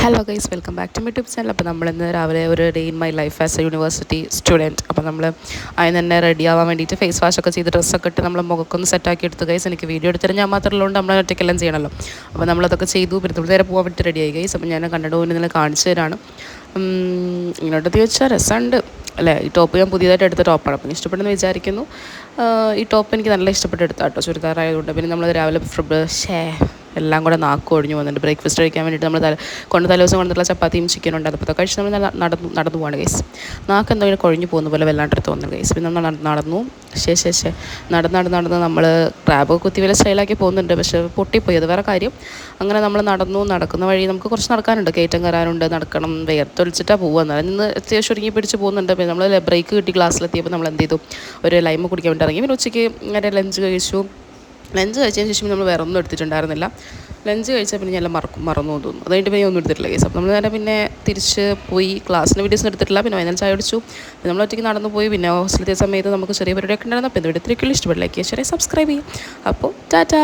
Hello guys, welcome back to my YouTube channel. അപ്പോൾ നമ്മളിന്ന് രാവിലെ ഒരു day in my life as a university student. അപ്പോൾ നമ്മൾ അതിന് തന്നെ റെഡി ആവാൻ വേണ്ടിയിട്ട് ഫേസ് വാഷ് ഒക്കെ ചെയ്ത് ഡ്രസ്സൊക്കെ ഇട്ട് നമ്മൾ മുഖക്കൊന്ന് സെറ്റാക്കി എടുത്തു ഗൈസ്. എനിക്ക് വീഡിയോ എടുത്തിട്ട് ഞാൻ മാത്രമുള്ളതുകൊണ്ട് നമ്മൾ ഒറ്റയ്ക്കെല്ലാം ചെയ്യണമല്ലോ. അപ്പോൾ നമ്മളതൊക്കെ ചെയ്തു. പിന്നെ നമ്മൾ നേരെ പോകാൻ വേണ്ടി റെഡിയായി ഗൈസ്. അപ്പോൾ ഞാൻ കണ്ടിട്ട് കൊണ്ട് നിങ്ങൾ കാണിച്ചു തരാണ്. ഇങ്ങോട്ട് ചോദിച്ചാൽ രസമുണ്ട് അല്ലേ. ഈ ടോപ്പ് ഞാൻ പുതിയതായിട്ട് എടുത്ത ടോപ്പാണ്, അപ്പം ഇഷ്ടപ്പെടുന്നു വിചാരിക്കുന്നു. ഈ ടോപ്പ് എനിക്ക് നല്ല ഇഷ്ടപ്പെട്ട് എടുത്താൽ കേട്ടോ, ചുരിദാറായതുകൊണ്ട്. പിന്നെ നമ്മൾ രാവിലെ എല്ലാം കൂടെ നാക്ക് ഒഴിഞ്ഞു പോകുന്നുണ്ട്. ബ്രേക്ക്ഫാസ്റ്റ് കഴിക്കാൻ വേണ്ടിയിട്ട് നമ്മൾ തലേദിവസം കൊണ്ടുള്ള ചപ്പാത്തിയും ചിക്കനും ഉണ്ട്. അപ്പോൾ കഴിച്ച് നമ്മൾ നടന്നു പോവാണ് ഗൈസ്. നാക്ക് എന്തോ ഇങ്ങനെ കൊഴിഞ്ഞു പോകുന്ന പോലെ വല്ലാണ്ടൊരു തോന്നുന്നു ഗൈസ്. പിന്നെ നമ്മൾ നടന്നു നടന്ന് നമ്മൾ ക്രാബൊക്കെ കുത്തി വല്ല സ്റ്റൈലാക്കി പോകുന്നുണ്ട്. പക്ഷേ പൊട്ടിപ്പോയി, അത് വേറെ കാര്യം. അങ്ങനെ നമ്മൾ നടക്കുന്ന വഴി നമുക്ക് കുറച്ച് നടക്കാനുണ്ട്, കയറ്റം കയറാനുണ്ട്, നടക്കണം. വേർത്തൊലിച്ചിട്ടാണ് പോകുക. എന്നാലും ഇന്ന് അത്യാവശ്യം ഒരുങ്ങി പിടിച്ച് പോകുന്നുണ്ട്. പിന്നെ നമ്മൾ ബ്രേക്ക് കിട്ടി ക്ലാസ്സിലെത്തിയപ്പോൾ നമ്മൾ എന്ത് ചെയ്തു, ഒരു ലൈമ് കുടിക്കാൻ വേണ്ടി ഇറങ്ങി. പിന്നെ ഉച്ചയ്ക്ക് നേരെ ലഞ്ച് കഴിച്ചതിന് ശേഷം നമ്മൾ വേറെ ഒന്നും എടുത്തിട്ടുണ്ടായിരുന്നില്ല. ലഞ്ച് കഴിച്ചാൽ പിന്നെ ഞാൻ മറന്നു തോന്നുന്നു. അത് കഴിഞ്ഞിട്ട് പിന്നെ ഒന്നും എടുത്തിട്ടില്ല കേസ്. അപ്പോൾ നമ്മൾ നേരെ പിന്നെ തിരിച്ച് പോയി. ക്ലാസ്സിൻ്റെ വീഡിയോസ് എടുത്തിട്ടില്ല. പിന്നെ വൈകുന്നേരം ചായ അടിച്ചു. പിന്നെ നമ്മൾ ഒറ്റയ്ക്ക് നടന്നു പോയി. പിന്നെ ഹോസ്റ്റലിലെത്തിയ സമയത്ത് നമുക്ക് ചെറിയ പരിപാടിയൊക്കെ ഉണ്ടായിരുന്നു. അപ്പോൾ ഇത്തിരി ഇഷ്ടപ്പെടില്ല, ലൈക്ക് ചെയ്യുക, ഷെയർ, സബ്സ്ക്രൈബ് ചെയ്യും. അപ്പോൾ ടാറ്റാ.